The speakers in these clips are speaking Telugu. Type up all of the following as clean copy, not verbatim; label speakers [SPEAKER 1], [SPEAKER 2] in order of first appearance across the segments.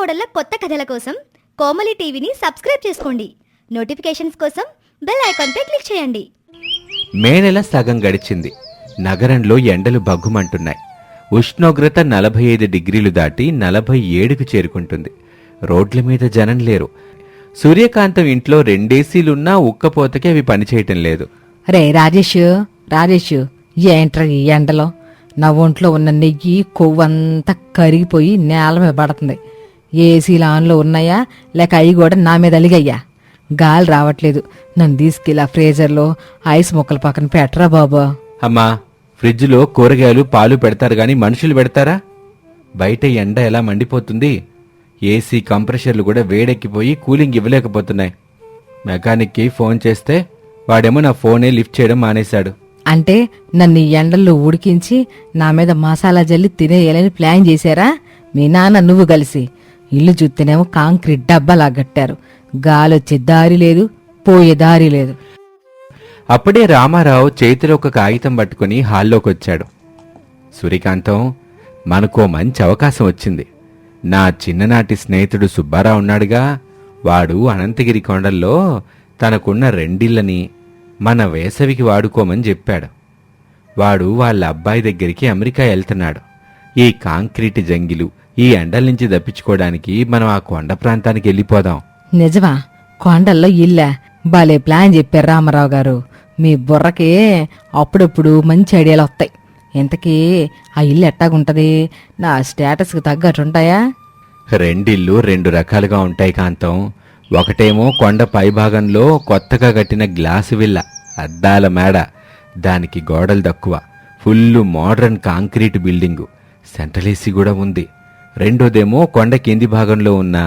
[SPEAKER 1] కోడళ్ళ కొత్త కథల కోసం కోమలి టీవీని సబ్స్క్రైబ్ చేసుకోండి. నోటిఫికేషన్స్ కోసం బెల్ ఐకాన్పై క్లిక్ చేయండి.
[SPEAKER 2] మే నెల సగం గడిచింది. నగరంలో ఎండలు బగ్గుమంటున్నాయి. ఉష్ణోగ్రత 45 డిగ్రీలు దాటి 47కు చేరుకుంటుంది. రోడ్ల మీద జనం లేరు. సూర్యకాంతం ఇంట్లో 2 ఏసీలున్నా ఉక్కపోతకి అవి పనిచేయటం లేదు.
[SPEAKER 3] రే రాజేష్ ఏంట్రా ఈ ఎండలో? నా ఒంట్లో ఉన్న నెయ్యి కొవ్వంతా కరిగిపోయి నేల మీద పడుతుంది. ఏసీలు ఆన్లో ఉన్నాయా లేక అవి కూడా నా మీద అలిగయ్యా? గాలి రావట్లేదు. నన్ను తీసుకెళ్ళి ఫ్రీజర్లో ఐస్ ముక్కల పక్కన పెట్టరా బాబా.
[SPEAKER 2] అమ్మా, ఫ్రిడ్జ్లో కూరగాయలు పాలు పెడతారు గాని మనుషులు పెడతారా? బయట ఎండ ఎలా మండిపోతుంది. ఏసీ కంప్రెషర్లు కూడా వేడెక్కిపోయి కూలింగ్ ఇవ్వలేకపోతున్నాయి. మెకానిక్కి ఫోన్ చేస్తే వాడేమో నా ఫోనే లిఫ్ట్ చేయడం మానేశాడు.
[SPEAKER 3] అంటే నన్ను ఈ ఎండల్లో ఉడికించి నా మీద మసాలా జల్లి తినేయాలని ప్లాన్ చేశారా మీ నాన్న నువ్వు కలిసి? ఇల్లు చూస్తేనేమో కాంక్రీట్ డబ్బాలా కట్టారు. గాలొచ్చే దారి లేదు, పోయే దారి లేదు.
[SPEAKER 2] అప్పుడే రామారావు చేతిలో ఒక కాగితం పట్టుకుని హాల్లోకొచ్చాడు. సూర్యకాంతం, మనకో మంచి అవకాశం వచ్చింది. నా చిన్ననాటి స్నేహితుడు సుబ్బారావు ఉన్నాడుగా, వాడు అనంతగిరి కొండల్లో తనకున్న 2 ఇళ్లని మన వేసవికి వాడుకోమని చెప్పాడు. వాడు వాళ్ళ అబ్బాయి దగ్గరికి అమెరికా వెళ్తున్నాడు. ఈ కాంక్రీట్ జంగిలు, ఈ ఎండల నుంచి దప్పించుకోవడానికి మనం ఆ కొండ ప్రాంతానికి వెళ్ళిపోదాం.
[SPEAKER 3] నిజమా? కొండల్లో ఇల్లా? భలే ప్లాన్ చెప్పారు రామారావు గారు. మీ బుర్రకి అప్పుడప్పుడు మంచి ఐడియాలు వస్తాయి. ఇంతకీ ఆ ఇల్లు ఎట్టాగుంటది? నా స్టేటస్కి తగ్గట్టుంటాయా?
[SPEAKER 2] 2 ఇళ్ళు 2 రకాలుగా ఉంటాయి కాంతం. ఒకటేమో కొండ పైభాగంలో కొత్తగా కట్టిన గ్లాసు విల్ల, అద్దాల మేడ, దానికి గోడలు తక్కువ, full modern concrete building, central AC కూడా ఉంది. రెండోదేమో కొండ కింది భాగంలో ఉన్న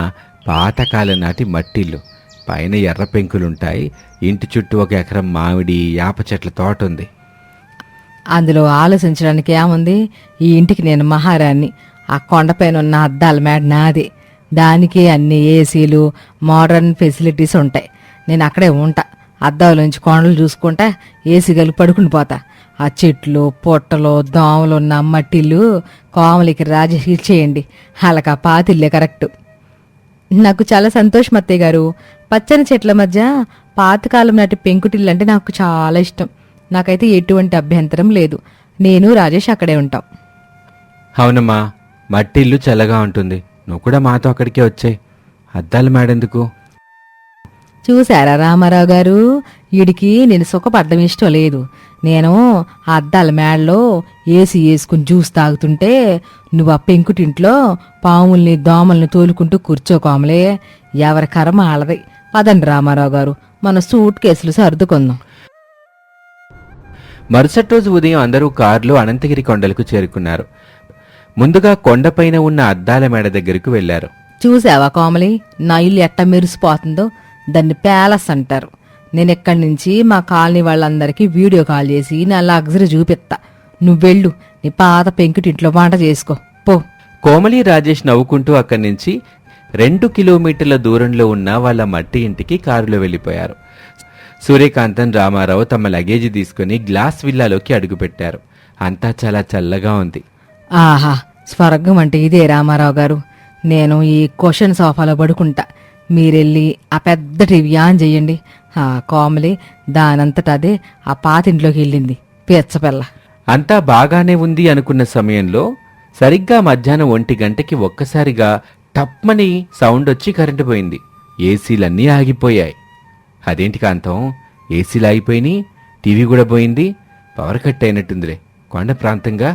[SPEAKER 2] పాతకాలం నాటి మట్టిల్లు, పైన ఎర్ర పెంకులుంటాయి. ఇంటి చుట్టూ 1 ఎకరం మామిడి యాప చెట్ల తోట ఉంది.
[SPEAKER 3] అందులో ఆలోచించడానికి ఏముంది? ఈ ఇంటికి నేను మహారాణి. ఆ కొండపైన ఉన్న అద్దాల మేడ నాది. దానికి అన్ని ఏసీలు, మోడర్న్ ఫెసిలిటీస్ ఉంటాయి. నేను అక్కడే ఉంటా. అద్దాలోంచి కొండలు చూసుకుంటా ఏసీ గలు పడుకుని పోతా. ఆ చెట్లు, పొట్టలు, దోమలు ఉన్న మట్టిల్లు కోమలికి రాజేష్ చేయండి. వాళ్ళకి ఆ పాతిల్లే కరెక్టు. నాకు చాలా సంతోషం అత్తయ్య గారు. పచ్చని చెట్ల మధ్య పాతకాలం నాటి పెంకుటిల్లు అంటే నాకు చాలా ఇష్టం. నాకైతే ఎటువంటి అభ్యంతరం లేదు. నేను రాజేష్ అక్కడే ఉంటాం.
[SPEAKER 2] అవునమ్మా, మట్టిల్లు చల్లగా ఉంటుంది. నువ్వు కూడా మాతో అక్కడికే వచ్చాయి. అద్దాల మేడెందుకు?
[SPEAKER 3] చూశారా రామారావు గారు, వీడికి నేను సుఖపడ్డం ఇష్టం లేదు. నేను ఆ అద్దాల మేడలో ఏసీ వేసుకుని జ్యూస్ తాగుతుంటే నువ్వు ఆ పెంకుటింట్లో పాముల్ని దోమల్ని తోలుకుంటూ కూర్చోకోమలే. ఎవరి కర్మ ఆలది. పదండి రామారావు గారు, మన సూట్ కేసులు సర్దుకుందాం.
[SPEAKER 2] మరుసటి రోజు ఉదయం అందరూ కారులో అనంతగిరి కొండలకు చేరుకున్నారు. ముందుగా కొండపైన ఉన్న అద్దాల మేడ దగ్గరకు వెళ్లారు.
[SPEAKER 3] చూసావా కోమలి, నా ఇల్లు ఎట్ట మెరిసిపోతుందో? దాన్ని ప్యాలెస్ అంటారు. నేను ఎక్కడి నుంచి మా కాలనీ వాళ్ళందరికీ వీడియో కాల్ చేసి నా లగ్జరీ చూపిస్తా. నువ్వెళ్ళు, నీ పాత పెంకుటింట్లో వంట చేసుకో పో.
[SPEAKER 2] కోమలి, రాజేష్ నవ్వుకుంటూ అక్కడి నుంచి 2 కిలోమీటర్ల దూరంలో ఉన్న వాళ్ళ మట్టి ఇంటికి కారులో వెళ్లిపోయారు. సూర్యకాంతం, రామారావు తమ లగేజీ తీసుకుని గ్లాస్ విల్లాలోకి అడుగుపెట్టారు. అంతా చాలా చల్లగా ఉంది.
[SPEAKER 3] ఆహా, స్వర్గం అంటే ఇదే రామారావు గారు. నేను ఈ క్వశ్చన్ సోఫాలో పడుకుంటా. మీరెళ్ళి ఆ పెద్ద టీవీ ఆన్ చెయ్యండి. కోమలి దానంతట అదే ఆ పాతింట్లోకి వెళ్ళింది పిచ్చపిల్ల.
[SPEAKER 2] అంతా బాగానే ఉంది అనుకున్న సమయంలో సరిగ్గా మధ్యాహ్నం 1 గంటకి ఒక్కసారిగా టప్మని సౌండ్ వచ్చి కరెంటు పోయింది. ఏసీలన్నీ ఆగిపోయాయి. అదేంటి కాంతం, ఏసీలు ఆగిపోయినాయి, టీవీ కూడా పోయింది. పవర్ కట్ అయినట్టుందిలే. కొండ ప్రాంతంగా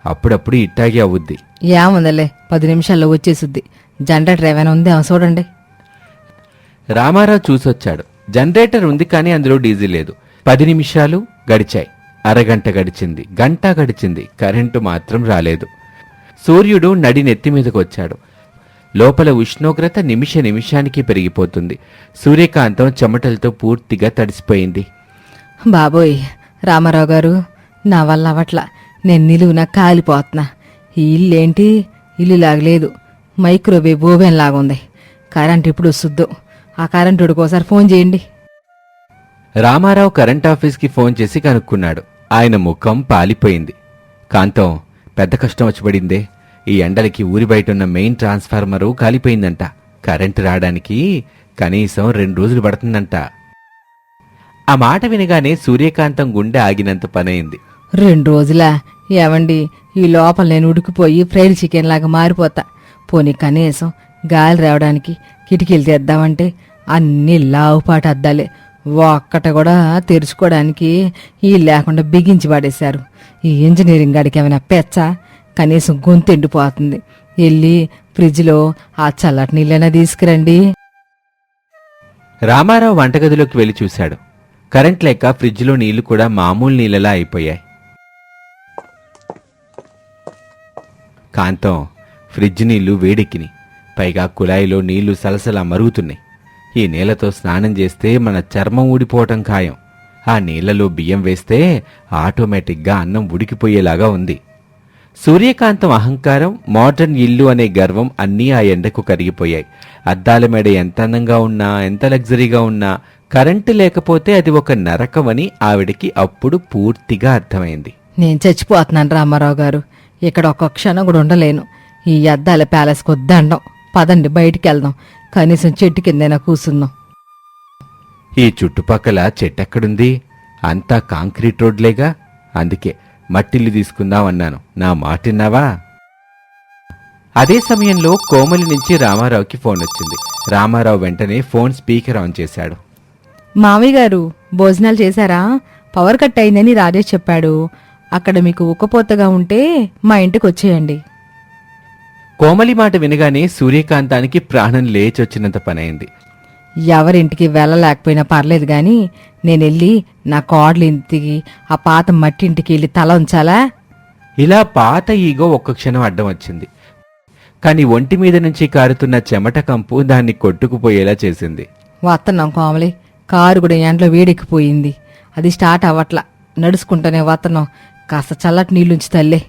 [SPEAKER 2] అప్పుడప్పుడు ఇట్టాగే అవుద్ది.
[SPEAKER 3] ఏముందలే, 10 నిమిషాల్లో వచ్చేసుద్ది. జనరేటర్ ఏమైనా ఉందేమో చూడండి.
[SPEAKER 2] రామారావు చూసొచ్చాడు. జనరేటర్ ఉంది కానీ అందులో డీజిల్ లేదు. 10 నిమిషాలు గడిచాయి. అరగంట గడిచింది, గంట గడిచింది. కరెంటు మాత్రం రాలేదు. సూర్యుడు నడి నెత్తి మీదకు వచ్చాడు. లోపల ఉష్ణోగ్రత నిమిష నిమిషానికి పెరిగిపోతుంది. సూర్యకాంతం చెమటలతో పూర్తిగా తడిసిపోయింది.
[SPEAKER 3] బాబోయ్ రామారావు గారు, నా వల్ల అవట్లా. నేను నిలువున కాలిపోతున్నా. ఈ ఇల్లేంటి ఇల్లు లాగలేదు, మైక్రోవేవ్ ఓవెన్ లాగుంది. కరెంట్ ఇప్పుడు వస్తుందో? ఆ కరెంటుడికి ఒకసారి ఫోన్ చేయండి.
[SPEAKER 2] రామారావు కరెంట్ ఆఫీస్కి ఫోన్ చేసి కనుక్కున్నాడు. ఆయన ముఖం పాలిపోయింది. కాంతం, పెద్ద కష్టం వచ్చి పడిందే. ఈ ఎండలకి ఊరి బయట ఉన్న మెయిన్ ట్రాన్స్ఫార్మరు కాలిపోయిందంట. కరెంటు రావడానికి కనీసం 2 రోజులు పడుతుందంట. ఆ మాట వినగానే సూర్యకాంతం గుండె ఆగినంత పనైంది.
[SPEAKER 3] 2 రోజులా? ఏవండి, ఈ లోపల నేను ఉడికిపోయి ఫ్రైడ్ చికెన్ లాగా మారిపోతా. పోనీ కనీసం గాలి రావడానికి కిటికీలు తెద్దామంటే అన్నీ లావుపాటు అద్దాలే. ఒక్కట కూడా తెరుచుకోవడానికి ఈ లేకుండా బిగించి పడేశారు. ఈ ఇంజనీరింగ్ గాడికి ఏమైనా పెచ్చా? కనీసం గొంతు ఎండిపోతుంది. వెళ్ళి ఫ్రిడ్జ్లో ఆ చల్లటి నీళ్ళైనా తీసుకురండి.
[SPEAKER 2] రామారావు వంటగదిలోకి వెళ్లి చూశాడు. కరెంట్ లేక ఫ్రిడ్జ్లో నీళ్లు కూడా మామూలు నీళ్ళలా అయిపోయాయి. కాంతం, ఫ్రిడ్జ్ నీళ్లు వేడెక్కినాయి. పైగా కుళాయిలో నీళ్లు సలసలా మరుగుతున్నాయి. ఈ నీళ్లతో స్నానం చేస్తే మన చర్మం ఊడిపోవటం ఖాయం. ఆ నీళ్లలో బియ్యం వేస్తే ఆటోమేటిక్గా అన్నం ఉడికిపోయేలాగా ఉంది. సూర్యకాంతం అహంకారం, మోడర్న్ ఇల్లు అనే గర్వం అన్నీ ఆ ఎండకు కరిగిపోయాయి. అద్దాల మేడ ఎంత అందంగా ఉన్నా, ఎంత లగ్జరీగా ఉన్నా కరెంటు లేకపోతే అది ఒక నరకమని ఆవిడికి అప్పుడు పూర్తిగా అర్థమైంది.
[SPEAKER 3] నేను చచ్చిపోతున్నాను రామారావు గారు. ఇక్కడ ఒక్క క్షణం కూడా ఉండలేను. ఈ అద్దాల ప్యాలెస్కి వద్దండం. పదండి, బయటికి వెళ్దాం. కనీసం చెట్టు కిందైనా కూసుందాం.
[SPEAKER 2] ఈ చుట్టుపక్కల చెట్టెక్కడుంది? అంతా కాంక్రీట్ రోడ్లేగా. అందుకే మట్టిల్లు తీసుకుందామన్నాను. నా మాటిన్నావా? అదే సమయంలో కోమలి నుంచి రామారావుకి ఫోన్ వచ్చింది. రామారావు వెంటనే ఫోన్ స్పీకర్ ఆన్ చేశాడు.
[SPEAKER 3] మామయ్య గారు, భోజనాలు చేశారా? పవర్ కట్ అయిందని రాజేష్ చెప్పాడు. అక్కడ మీకు ఉక్కపోతగా ఉంటే మా ఇంటికి వచ్చేయండి.
[SPEAKER 2] కోమలి మాట వినగానే సూర్యకాంతానికి ప్రాణం లేచొచ్చినంత పనైంది.
[SPEAKER 3] ఎవరింటికి వెళ్ళలేకపోయినా పర్లేదు గాని నేనెళ్ళి నా కోడలి ఇంటికి, ఆ పాత మట్టి ఇంటికి వెళ్ళి తల ఉంచాలా?
[SPEAKER 2] ఇలా పాత ఈగో ఒక్క క్షణం అడ్డం వచ్చింది. కాని ఒంటి మీద నుంచి కారుతున్న చెమట కంపు దాన్ని కొట్టుకుపోయేలా చేసింది.
[SPEAKER 3] వస్తున్నాం కోమలి. కారు కూడా ఎండలో వేడెక్కిపోయింది. అది స్టార్ట్ అవ్వట్లా. నడుచుకుంటానే వస్తున్నాం. కాస్త చల్లటి నీళ్లుంచి తల్లే.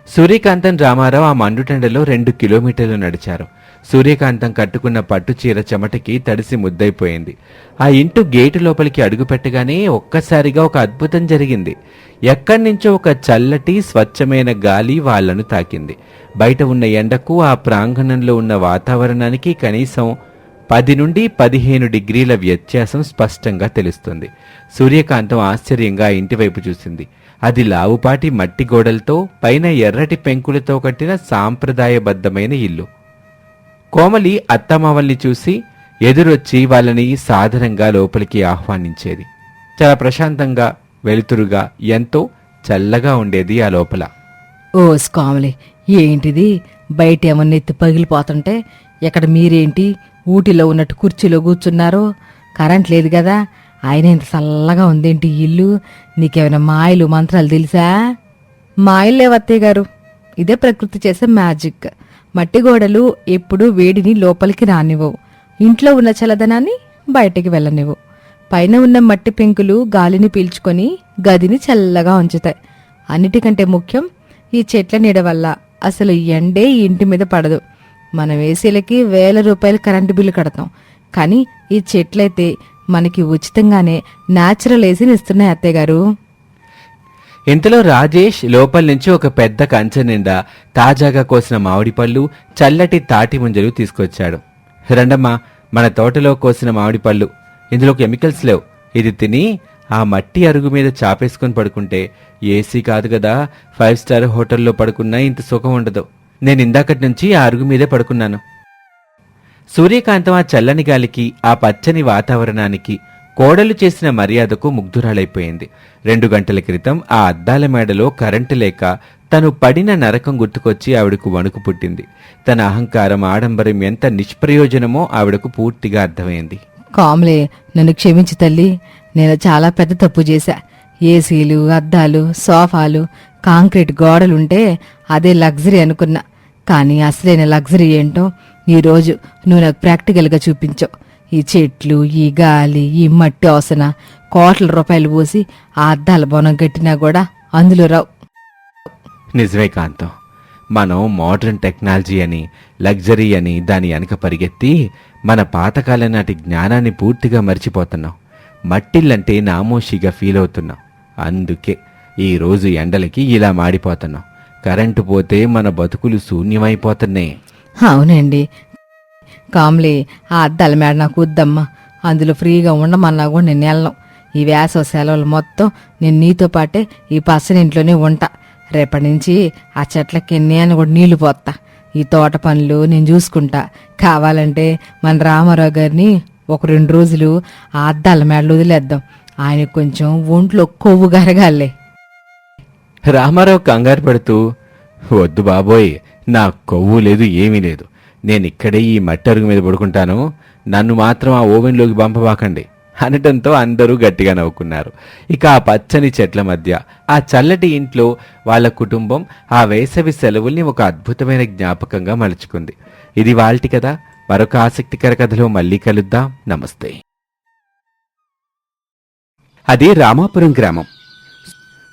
[SPEAKER 2] సూర్యకాంతం, రామారావు ఆ మండుటెండలో 2 కిలోమీటర్లు నడిచారు. సూర్యకాంతం కట్టుకున్న పట్టు చీర చెమటకి తడిసి ముద్దైపోయింది. ఆ ఇంటి గేటు లోపలికి అడుగుపెట్టగానే ఒక్కసారిగా ఒక అద్భుతం జరిగింది. ఎక్కడ్నుంచో ఒక చల్లటి స్వచ్ఛమైన గాలి వాళ్లను తాకింది. బయట ఉన్న ఎండకు ఆ ప్రాంగణంలో ఉన్న వాతావరణానికి కనీసం 10 నుండి 15 డిగ్రీల వ్యత్యాసం స్పష్టంగా తెలుస్తుంది. సూర్యకాంతం ఆశ్చర్యంగా ఇంటివైపు చూసింది. అది లావుపాటి మట్టి గోడలతో, పైన ఎర్రటి పెంకులతో కట్టిన సాంప్రదాయబద్ధమైన ఇల్లు. కోమలి అత్తమామల్ని చూసి ఎదురొచ్చి వాళ్ళని సాదరంగా లోపలికి ఆహ్వానించేది. చాలా ప్రశాంతంగా, వెలుతురుగా, ఎంతో చల్లగా ఉండేది ఆ లోపల.
[SPEAKER 3] ఓ కోమలి, ఏంటిది? బయట ఏమన్నా ఎత్తి పగిలిపోతుంటే ఎక్కడ మీరేంటి ఊటిలో ఉన్నట్టు కుర్చీలో కూర్చున్నారో? కరెంట్ లేదు కదా, ఆయన ఇంత చల్లగా ఉందేంటి ఈ ఇల్లు? నీకేమైనా మాయలు మంత్రాలు తెలుసా? మాయలు లేవత్తయ్య గారు. ఇదే ప్రకృతి చేసే మ్యాజిక్. మట్టి గోడలు ఎప్పుడూ వేడిని లోపలికి రానివ్వవు. ఇంట్లో ఉన్న చల్లదనాన్ని బయటికి వెళ్ళనివ్వు. పైన ఉన్న మట్టి పెంకులు గాలిని పీల్చుకొని గదిని చల్లగా ఉంచుతాయి. అన్నిటికంటే ముఖ్యం, ఈ చెట్ల నీడ వల్ల అసలు ఎండే ఈ ఇంటి మీద పడదు. మనం ఏసీలకి వేల రూపాయలు కరెంటు బిల్లు కడతాం. కానీ ఈ చెట్లయితే మనకి ఉచితంగానే న్యాచురల్ ఏసీని ఇస్తున్నాయి అత్తయ్య గారు.
[SPEAKER 2] ఇంతలో రాజేష్ లోపల నుంచి ఒక పెద్ద కంచె నిండా తాజాగా కోసిన మామిడి పళ్ళు, చల్లటి తాటి ముంజలు తీసుకొచ్చాడు. రండమ్మా, మన తోటలో కోసిన మామిడి పళ్ళు. ఇందులో కెమికల్స్ లేవు. ఇది తిని ఆ మట్టి అరుగు మీద చాపేసుకుని పడుకుంటే ఏసీ కాదు కదా, 5 స్టార్ హోటల్లో పడుకున్నా ఇంత సుఖం ఉండదు. నేను ఇందాకటి నుంచి ఆ అరుగు మీదే పడుకున్నాను. సూర్యకాంతం ఆ చల్లని గాలికి, ఆ పచ్చని వాతావరణానికి, కోడలు చేసిన మర్యాదకు ముగ్ధురాలైపోయింది. 2 గంటల క్రితం ఆ అద్దాల మేడలో కరెంటు లేక తను పడిన నరకం గుర్తుకొచ్చి ఆవిడకు వణుకు పుట్టింది. తన అహంకారం, ఆడంబరం ఎంత నిష్ప్రయోజనమో ఆవిడకు పూర్తిగా అర్థమైంది.
[SPEAKER 3] కామ్లే, నన్ను క్షమించు తల్లి. నేను చాలా పెద్ద తప్పు చేశా. ఏసీలు, అద్దాలు, సోఫాలు, కాంక్రీట్ గోడలుంటే అదే లగ్జరీ అనుకున్నా. కానీ అసలైన లగ్జరీ ఏంటో ఈరోజు నువ్వు నాకు ప్రాక్టికల్గా చూపించావు. ఈ చెట్లు, ఈ గాలి, ఈ మట్టి వాసన, కోట్ల రూపాయలు పోసి ఆ అద్దాల బొనం కట్టినా కూడా అందులో రావు.
[SPEAKER 2] నిజమే కాంతం, మనం మోడర్న్ టెక్నాలజీ అని, లగ్జరీ అని దాని వెనక పరిగెత్తి మన పాతకాలం నాటి జ్ఞానాన్ని పూర్తిగా మర్చిపోతున్నాం. మట్టిల్లంటే నామోషిగా ఫీల్ అవుతున్నాం. అందుకే ఈరోజు ఎండలకి ఇలా మాడిపోతున్నాం. కరెంటు పోతే మన బతుకులు శూన్యమైపోతున్నాయి.
[SPEAKER 3] అవునండి. కామ్లీ, ఆ అద్దాల మేడ నాకు వద్దమ్మా. అందులో ఫ్రీగా ఉండమన్నా కూడా నేను వెళ్ళను. ఈ వేసవ సెలవులు మొత్తం నేను నీతో పాటే ఈ పచ్చనింట్లోనే ఉంటా. రేపటి నుంచి ఆ చెట్లకి నేను కూడా నీళ్లు పోతా. ఈ తోట పనులు నేను చూసుకుంటా. కావాలంటే మన రామారావు గారిని ఒక 2 రోజులు ఆ అద్దాల మేడలు వదిలేద్దాం. ఆయనకు కొంచెం ఒంట్లో కొవ్వు గరగాలే.
[SPEAKER 2] రామారావు కంగారు పడుతూ, వద్దు బాబోయ్, నా కొవ్వు లేదు, ఏమీ లేదు. నేనిక్కడే ఈ మట్టి అరుగు మీద పడుకుంటాను. నన్ను మాత్రం ఆ ఓవెన్లోకి పంపబాకండి అనటంతో అందరూ గట్టిగా నవ్వుకున్నారు. ఇక ఆ పచ్చని చెట్ల మధ్య ఆ చల్లటి ఇంట్లో వాళ్ళ కుటుంబం ఆ వేసవి సెలవుల్ని ఒక అద్భుతమైన జ్ఞాపకంగా మలుచుకుంది. ఇది వాల్టి కథ. మరొక ఆసక్తికర కథలో మళ్ళీ కలుద్దాం. నమస్తే. అది రామాపురం గ్రామం.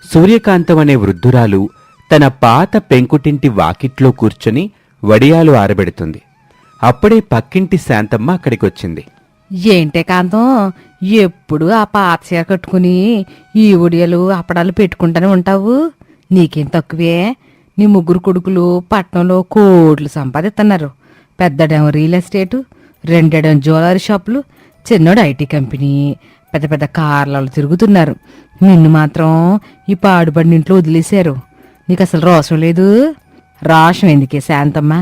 [SPEAKER 2] సూర్యకాంతం అనే వృద్ధురాలు తన పాత పెంకుటింటి వాకిట్లో కూర్చొని వడియాలు ఆరబెడుతుంది. అప్పుడే పక్కింటి శాంతమ్మ అక్కడికొచ్చింది.
[SPEAKER 3] ఏంటే కాంతం, ఎప్పుడు ఆ పాత చీర కట్టుకుని ఈ ఉడియలు అప్పడాలు పెట్టుకుంటూనే ఉంటావు? నీకేం తక్కువే? నీ 3 కొడుకులు పట్నంలో కోట్లు సంపాదిస్తున్నారు. పెద్దడేమో రియల్ ఎస్టేటు, రెండేడేమో జ్యువెలరీ షాపులు, చిన్నోడు ఐటీ కంపెనీ, పెద్ద పెద్ద కార్లలో తిరుగుతున్నారు. నిన్ను మాత్రం ఈ పాడుబడిన ఇంట్లో వదిలేశారు. నీకు అసలు రోషం లేదు. రోషం ఎందుకే శాంతమ్మ?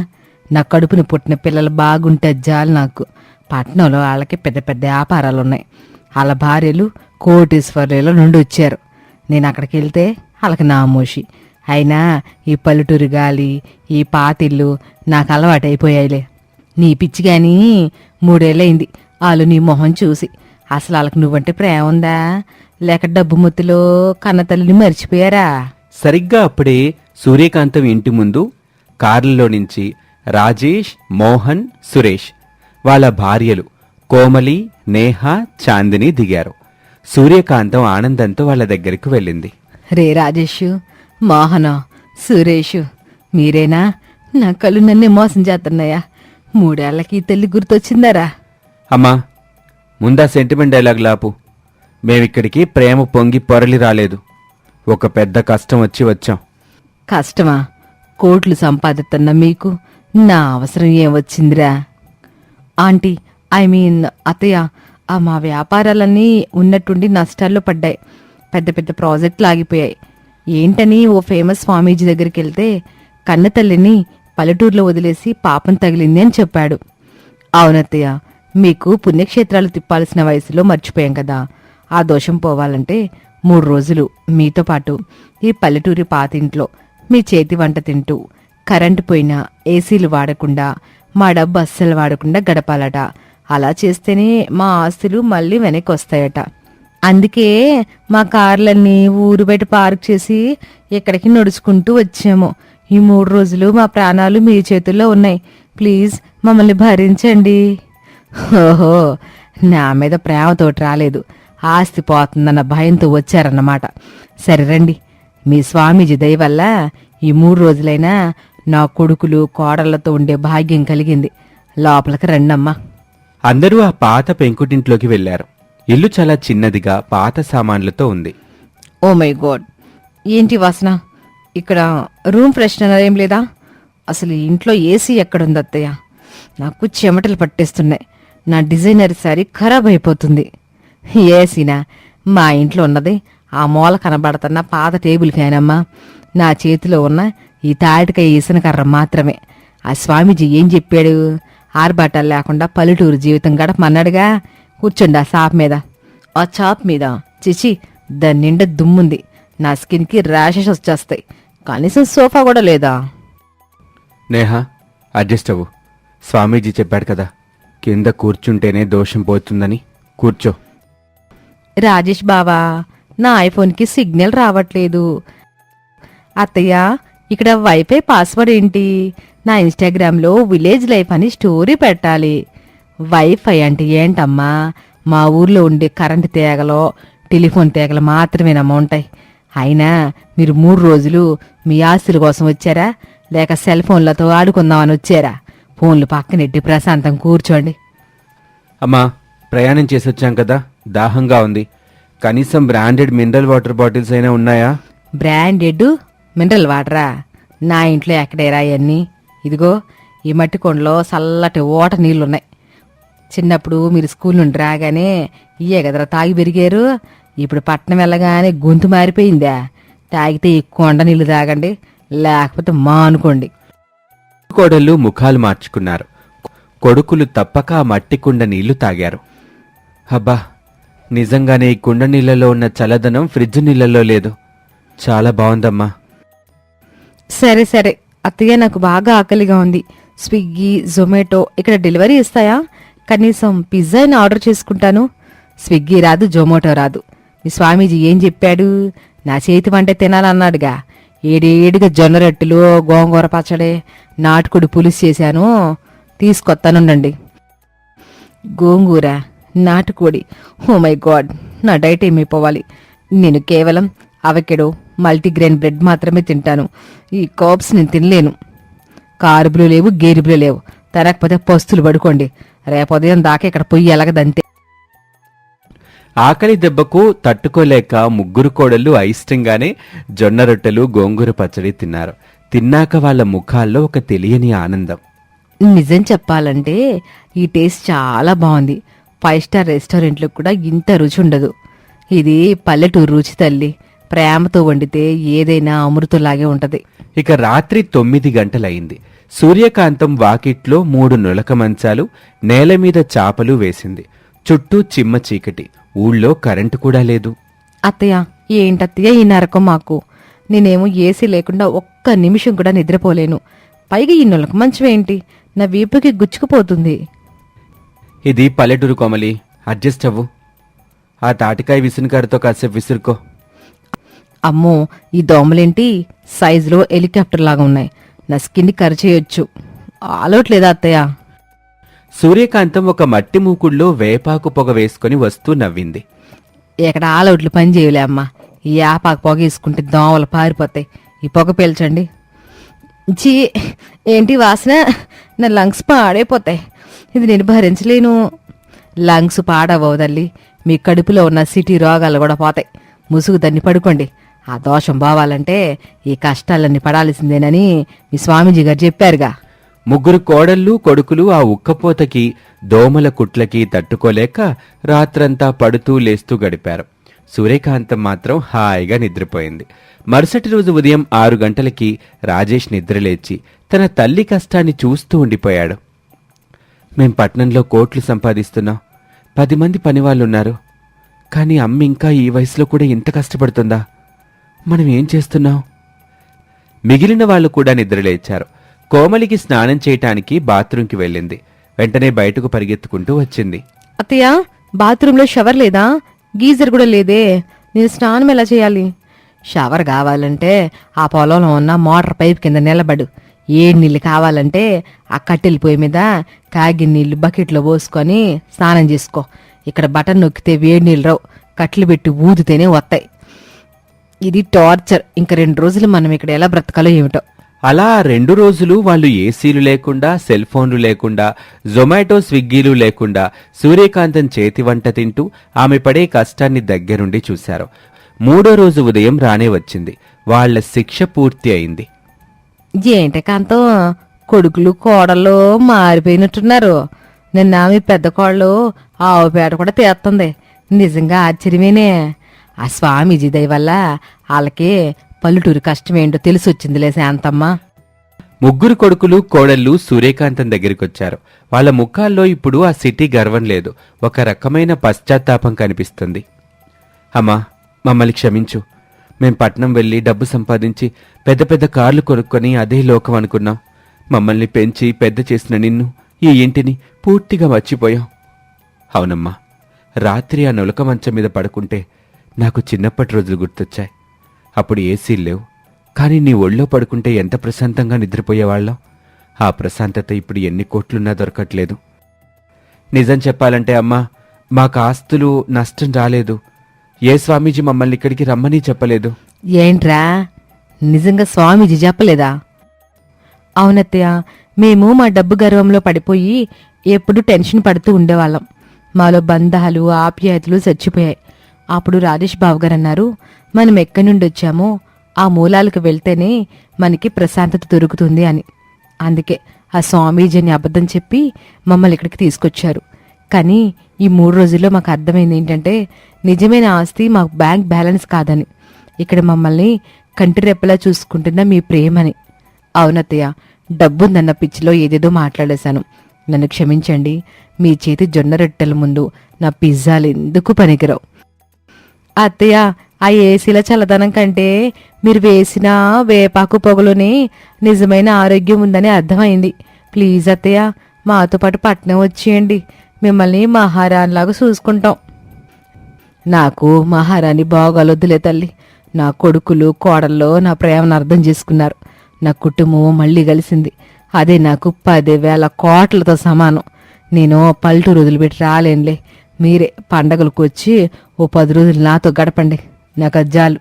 [SPEAKER 3] నా కడుపుని పుట్టిన పిల్లలు బాగుంటే చాలు నాకు. పట్నంలో వాళ్ళకి పెద్ద పెద్ద వ్యాపారాలున్నాయి. వాళ్ళ భార్యలు కోటీశ్వర్లలో నుండి వచ్చారు. నేను అక్కడికి వెళ్తే వాళ్ళకి నామోషి. అయినా ఈ పల్లెటూరు గాలి, ఈ పాతిళ్ళు నాకు అలవాటైపోయాయిలే. నీ పిచ్చి గాని 3 ఏళ్ళయింది వాళ్ళు నీ మొహం చూసి. అసలు వాళ్ళకి నువ్వంటే ప్రేమ ఉందా, లేక డబ్బు మొత్తులో కన్నతల్లిని మర్చిపోయారా?
[SPEAKER 2] సరిగ్గా అప్పుడే సూర్యకాంతం ఇంటి ముందు కార్లలో నుంచి రాజేష్, మోహన్, సురేష్ వాళ్ళ భార్యలు కోమలి, నేహ, చాందిని దిగారు. సూర్యకాంతం ఆనందంతో వాళ్ళ దగ్గరికి వెళ్ళింది.
[SPEAKER 3] రే రాజేషు, మోహన, సురేషు, మీరేనా? నా కళ్ళు నన్నే మోసం చేస్తున్నాయా? 3 ఏళ్లకి తల్లి గుర్తొచ్చిందారా?
[SPEAKER 2] అమ్మా, ముందా సెంటిమెంట్ డైలాగ్ లాపు. మేమిక్కడికి ప్రేమ పొంగి పొరలి రాలేదు. ఒక పెద్ద కష్టం వచ్చాం.
[SPEAKER 3] కష్టమా? కోట్లు సంపాదిస్తున్న మీకు నా అవసరం ఏం వచ్చిందిరా? ఆంటీ, ఐ మీన్ అత్తయ్య, మా వ్యాపారాలన్నీ ఉన్నట్టుండి నష్టాల్లో పడ్డాయి. పెద్ద పెద్ద ప్రాజెక్టులు ఆగిపోయాయి. ఏంటని ఓ ఫేమస్ స్వామీజీ దగ్గరికి వెళ్తే కన్న తల్లిని పల్లెటూరులో వదిలేసి పాపం తగిలింది అని చెప్పాడు. అవునత్తయ్య, మీకు పుణ్యక్షేత్రాలు తిప్పాల్సిన వయసులో మర్చిపోయాం కదా. ఆ దోషం పోవాలంటే 3 రోజులు మీతో పాటు ఈ పల్లెటూరి పాతింట్లో మీ చేతి వంట తింటూ, కరెంటు పోయినా ఏసీలు వాడకుండా, మా డబ్బు అస్సలు వాడకుండా గడపాలట. అలా చేస్తేనే మా ఆస్తులు మళ్ళీ వెనక్కి వస్తాయట. అందుకే మా కార్లన్నీ ఊరు బయట పార్క్ చేసి ఇక్కడికి నడుచుకుంటూ వచ్చాము. ఈ 3 రోజులు మా ప్రాణాలు మీ చేతుల్లో ఉన్నాయి. ప్లీజ్ మమ్మల్ని భరించండి. ఓహో, నా మీద ప్రేమతోటి రాలేదు, ఆస్తి పోతుందన్న భయంతో వచ్చారన్నమాట. సరే రండి, మీ స్వామీజీ దయ వల్ల ఈ 3 రోజులైనా నా కొడుకులు కోడళ్లతో ఉండే భాగ్యం కలిగింది. లోపలికి రండమ్మా.
[SPEAKER 2] అందరూ ఆ పాత పెంకుటింట్లోకి వెళ్లారు. ఇల్లు చాలా చిన్నదిగా పాత సామాన్లతో ఉంది.
[SPEAKER 3] ఓ మై గాడ్, ఏంటి వాసన? ఇక్కడ రూమ్ ఫ్రెషనర్ ఏం లేదా? అసలు ఈ ఇంట్లో ఏసీ ఎక్కడుంది అత్తయ్య? నాకు చెమటలు పట్టేస్తున్నాయి. నా డిజైనర్ సారీ ఖరాబ్ అయిపోతుంది. ఏసీనా? మా ఇంట్లో ఉన్నది ఆ మూల కనబడుతున్న పాత టేబుల్ ఫ్యాన్ అమ్మా. నా చేతిలో ఉన్న ఈ తాటికాయ ఈసిన కర్ర మాత్రమే. ఆ స్వామీజీ ఏం చెప్పాడు? ఆర్బాటాలు లేకుండా పల్లెటూరు జీవితం గడపమన్నాడుగా. కూర్చోండి ఆ చాప్ మీద. ఆ చాప్ మీద చిచి, దాని నిండా దుమ్ముంది. నా స్కిన్కి ర్యాషెస్ వచ్చేస్తాయి. కనీసం సోఫా కూడా లేదా?
[SPEAKER 2] నేహా, అడ్జస్ట్ అవ్వు. స్వామీజీ చెప్పాడు కదా, కింద కూర్చుంటేనే దోషం పోతుందని. కూర్చో.
[SPEAKER 3] రాజేష్ బావా, నా ఐఫోన్కి సిగ్నల్ రావట్లేదు. అత్తయ్య, ఇక్కడ వైఫై పాస్వర్డ్ ఏంటి? నా ఇన్స్టాగ్రామ్లో విలేజ్ లైఫ్ అని స్టోరీ పెట్టాలి. వైఫై అంటే ఏంటమ్మా? మా ఊర్లో ఉండే కరెంటు తీగలో టెలిఫోన్ తీగలు మాత్రమేనమ్మా ఉంటాయి. అయినా మీరు 3 రోజులు మీ ఆస్తుల కోసం వచ్చారా, లేక సెల్ ఫోన్లతో ఆడుకుందామని వచ్చారా? ఫోన్లు పక్కనెట్టి ప్రశాంతం కూర్చోండి.
[SPEAKER 2] అమ్మా, ప్రయాణం చేసొచ్చాం కదా, దాహంగా ఉంది. కనీసం బ్రాండెడ్ మినరల్ వాటర్ బాటిల్స్ అయినా ఉన్నాయా?
[SPEAKER 3] బ్రాండెడ్ మినరల్ వాటరా? నా ఇంట్లో ఎక్కడేరా అవన్నీ? ఇదిగో ఈ మట్టి కొండలో చల్లటి ఓట నీళ్లున్నాయి. చిన్నప్పుడు మీరు స్కూల్ నుండి రాగానే ఇయ్యే కదరా తాగి పెరిగారు. ఇప్పుడు పట్నం వెళ్ళగానే గొంతు మారిపోయిందా? తాగితే ఈ కొండ నీళ్లు తాగండి, లేకపోతే మానుకోండి.
[SPEAKER 2] కోడళ్ళు ముఖాలు మార్చుకున్నారు. కొడుకులు తప్పక ఆ మట్టి కుండ నీళ్లు తాగారు. అబ్బా, నిజంగానే ఈ కుండ నీళ్లలో ఉన్న చల్లదనం ఫ్రిడ్జ్ నీళ్లలో లేదు. చాలా బాగుందమ్మా.
[SPEAKER 3] సరే సరే అత్తయ్య, నాకు బాగా ఆకలిగా ఉంది. స్విగ్గీ, జొమాటో ఇక్కడ డెలివరీ ఇస్తాయా? కనీసం పిజ్జాని ఆర్డర్ చేసుకుంటాను. స్విగ్గీ రాదు, జొమాటో రాదు. మీ స్వామీజీ ఏం చెప్పాడు? నా చేతి వంట తినాలన్నాడుగా. ఏడేడిగా జొన్న రొట్టెలు, గోంగూర పచ్చడి, నాటుకోడి పులుసు చేశాను, తీసుకొస్తానుండండి. గోంగూర, నాటుకోడి, ఓ మై గాడ్, నా డైట్ ఏమైపోవాలి. నేను కేవలం అవకెడో, మల్టీగ్రెయిన్ బ్రెడ్ మాత్రమే తింటాను. ఈ కార్బ్స్ నేను తినలేను. కార్బులు లేవు, గేరుబులు లేవు. తినకపోతే పస్తులు పడుకోండి. రేపు ఉదయం దాకా ఇక్కడ పొయ్యి ఎలగదంతే.
[SPEAKER 2] ఆకలి దెబ్బకు తట్టుకోలేక ముగ్గురు కోడళ్ళు అయిష్టంగానే జొన్న రొట్టెలు, గోంగూర పచ్చడి తిన్నారు. తిన్నాక వాళ్ళ ముఖాల్లో ఒక తెలియని ఆనందం.
[SPEAKER 3] నిజం చెప్పాలంటే ఈ టేస్ట్ చాలా బాగుంది. 5 స్టార్ రెస్టారెంట్లో కూడా ఇంత రుచి ఉండదు. ఇది పల్లెటూరు రుచి తల్లి. ప్రేమతో వండితే ఏదైనా అమృతంలాగే ఉంటది.
[SPEAKER 2] ఇక రాత్రి 9 గంటలయింది. సూర్యకాంతం వాకిట్లో 3 నులక మంచాలు, నేలమీద చాపలు వేసింది. చుట్టూ చిమ్మ చీకటి. ఊళ్ళో కరెంటు కూడా లేదు.
[SPEAKER 3] అత్తయ్య, ఏంటత్తయ్య ఈ నరకం మాకు? నేనేమో ఏసీ లేకుండా ఒక్క నిమిషం కూడా నిద్రపోలేను. పైగా ఈ నులక మంచమేంటి? నా వీపుకి గుచ్చుకుపోతుంది.
[SPEAKER 2] ఇది పల్లెటూరు కోమలి, అడ్జస్ట్ అవ్వు. ఆ తాటికాయ విసునుకారుతో కాసేపు విసురుకో.
[SPEAKER 3] అమ్మో, ఈ దోమలేంటి సైజులో హెలికాప్టర్ లాగా ఉన్నాయి. నా స్కిన్ని కరిచేయొచ్చు. ఆలోట్లేదా అత్తయ్య?
[SPEAKER 2] సూర్యకాంతం ఒక మట్టి మూకుళ్ళో వేపాకు పొగ వేసుకుని వస్తూ నవ్వింది.
[SPEAKER 3] ఇక్కడ ఆలౌట్లు పని చేయలే అమ్మా. ఈ ఆపాకు పొగ వేసుకుంటే దోమలు పారిపోతాయి. ఈ పొగ పీల్చండి. చీ, ఏంటి వాసన? నా లంగ్స్ పాడైపోతాయి. ఇది నేను భరించలేను. లంగ్స్ పాడవదల్లి, మీ కడుపులో ఉన్న సిటీ రోగాలు కూడా పోతాయి. ముసుగు దాన్ని పడుకోండి. ఆ దోషం పోవాలంటే ఈ కష్టాలన్నీ పడాల్సిందేనని మీ స్వామీజీ గారు చెప్పారుగా.
[SPEAKER 2] ముగ్గురు కోడళ్ళు, కొడుకులు ఆ ఉక్కపోతకి, దోమల కుట్లకి తట్టుకోలేక రాత్రంతా పడుతూ లేస్తూ గడిపారు. సూర్యకాంతం మాత్రం హాయిగా నిద్రపోయింది. మరుసటి రోజు ఉదయం 6 గంటలకి రాజేష్ నిద్రలేచి తన తల్లి కష్టాన్ని చూస్తూ ఉండిపోయాడు. మేం పట్నంలో కోట్లు సంపాదిస్తున్నాం, 10 మంది పనివాళ్ళున్నారు. కానీ అమ్మ ఇంకా ఈ వయసులో కూడా ఇంత కష్టపడుతుందా? మనం ఏం చేస్తున్నాం? మిగిలిన వాళ్ళు కూడా నిద్రలేచారు. కోమలికి స్నానం చేయటానికి బాత్రూంకి వెళ్ళింది. వెంటనే బయటకు పరిగెత్తుకుంటూ వచ్చింది.
[SPEAKER 3] అత్తయ్య, బాత్రూంలో షవర్ లేదా? గీజర్ కూడా లేదే. నేను స్నానం ఎలా చేయాలి? షవర్ కావాలంటే ఆ పొలంలో ఉన్న మోటార్ పైప్ కింద నిలబడు. ఏడు నీళ్ళు కావాలంటే ఆ కట్టెల పొయ్యి మీద కాగిన నీళ్లు బకెట్లో పోసుకొని స్నానం చేసుకో. ఇక్కడ బటన్ నొక్కితే వేడి నీళ్ళు రావు, కట్టెలు పెట్టి ఊదితేనే వస్తాయి. ఇది టార్చర్. ఇంక 2 రోజులు మనం ఇక్కడ ఎలా బ్రతకాలో ఏమిటో.
[SPEAKER 2] అలా 2 రోజులు వాళ్ళు ఏసీలు లేకుండా, సెల్ ఫోన్లు లేకుండా, జొమాటో, స్విగ్గీలు లేకుండా సూర్యకాంతం చేతి వంట తింటూ ఆమె పడే కష్టాన్ని దగ్గరుండి చూశారు. 3వ రోజు ఉదయం రానే వచ్చింది. వాళ్ల శిక్ష పూర్తి అయింది.
[SPEAKER 3] ఏంటి కాంతం, కొడుకులు కోడళ్ళు మారిపోయినట్టున్నారు. నిన్న మీ పెద్ద కోళ్ళు ఆవు పేడ కూడా తీస్తుంది. నిజంగా ఆశ్చర్యమేనే. ఆ స్వామీజీ దయ వల్ల వాళ్ళకి పల్లెటూరు కష్టమేంటో తెలిసొచ్చిందిలే శాంతమ్మ.
[SPEAKER 2] ముగ్గురు కొడుకులు, కోడళ్ళు సూర్యకాంతం దగ్గరికొచ్చారు. వాళ్ళ ముఖాల్లో ఇప్పుడు ఆ సిటీ గర్వం లేదు, ఒక రకమైన పశ్చాత్తాపం కనిపిస్తుంది. అమ్మా, మమ్మల్ని క్షమించు. మేం పట్నం వెళ్ళి డబ్బు సంపాదించి పెద్ద పెద్ద కార్లు కొనుక్కొని అదే లోకం అనుకున్నాం. మమ్మల్ని పెంచి పెద్ద చేసిన నిన్ను, ఈ ఇంటిని పూర్తిగా మర్చిపోయాం. అవునమ్మా, రాత్రి ఆ నులక మంచం మీద పడుకుంటే నాకు చిన్నప్పటి రోజులు గుర్తొచ్చాయి. అప్పుడు ఏసీలు లేవు, కానీ నీ ఒళ్ళో పడుకుంటే ఎంత ప్రశాంతంగా నిద్రపోయేవాళ్ళం. ఆ ప్రశాంతత ఇప్పుడు ఎన్ని కోట్లున్నా దొరకట్లేదు. నిజం చెప్పాలంటే అమ్మా, మాకు ఆస్తులు నష్టం రాలేదు. ఏ స్వామీజీ మమ్మల్ని ఇక్కడికి రమ్మని చెప్పలేదు.
[SPEAKER 3] ఏంట్రా, నిజంగా స్వామీజీ చెప్పలేదా? అవునత్తయ్య, మేము మా డబ్బు గర్వంలో పడిపోయి ఎప్పుడు టెన్షన్ పడుతూ ఉండేవాళ్ళం. మాలో బంధాలు, ఆప్యాయతలు చచ్చిపోయాయి. అప్పుడు రాజేష్ బాబు గారు అన్నారు, మనం ఎక్కడి నుండి వచ్చామో ఆ మూలాలకు వెళ్తేనే మనకి ప్రశాంతత దొరుకుతుంది అని. అందుకే ఆ స్వామీజీని అబద్ధం చెప్పి మమ్మల్ని ఇక్కడికి తీసుకొచ్చారు. కానీ ఈ 3 రోజుల్లో మాకు అర్థమైంది ఏంటంటే నిజమైన ఆస్తి మాకు బ్యాంక్ బ్యాలెన్స్ కాదని, ఇక్కడ మమ్మల్ని కంటి రెప్పలా చూసుకుంటున్న మీ ప్రేమని. అవునత్తయ్య, డబ్బుందన్న పిచ్చిలో ఏదేదో మాట్లాడేశాను, నన్ను క్షమించండి. మీ చేతి జొన్న రొట్టెల ముందు నా పిజ్జాలు ఎందుకు పనికిరావు. అత్తయ్య, ఆ ఏసీల చల్లదనం కంటే మీరు వేసిన వేపాకు పొగలోనే నిజమైన ఆరోగ్యం ఉందని అర్థమైంది. ప్లీజ్ అత్తయ్య, మాతో పాటు పట్నం వచ్చేయండి, మిమ్మల్ని మహారాణిలాగా చూసుకుంటాం. నాకు మహారాణి బాగోలొద్దులే తల్లి. నా కొడుకులు కోడల్లో నా ప్రేమను అర్థం చేసుకున్నారు. నా కుటుంబం మళ్ళీ కలిసింది. అదే నాకు 10,000 కోట్లతో సమానం. నేను పల్లెటూరు వదిలిపెట్టి రాలేనులే. మీరే పండగలకు వచ్చి ఓ 10 రోజులు నాతో గడపండి, నాకు అది చాలు.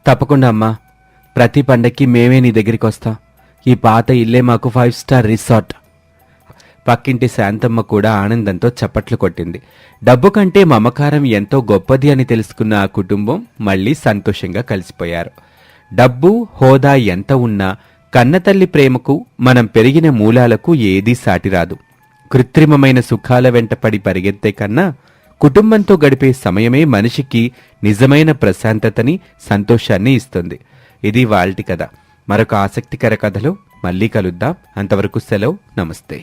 [SPEAKER 2] తప్పకుండా అమ్మా, ప్రతి పండక్కి మేమే నీ దగ్గరికి వస్తాం. ఈ పాత ఇల్లే మాకు 5 స్టార్ రిసార్ట్. పక్కింటి శాంతమ్మ కూడా ఆనందంతో చప్పట్లు కొట్టింది. డబ్బు కంటే మమకారం ఎంతో గొప్పది అని తెలుసుకున్న ఆ కుటుంబం మళ్ళీ సంతోషంగా కలిసిపోయారు. డబ్బు హోదా ఎంత ఉన్నా కన్నతల్లి ప్రేమకు, మనం పెరిగిన మూలాలకు ఏదీ సాటిరాదు. కృత్రిమమైన సుఖాల వెంట పడి పరిగెత్తే కన్నా కుటుంబంతో గడిపే సమయమే మనిషికి నిజమైన ప్రశాంతతని, సంతోషాన్ని ఇస్తుంది. ఇది వాల్టి కథ. మరొక ఆసక్తికర కథలో మళ్ళీ కలుద్దాం. అంతవరకు సెలవు, నమస్తే.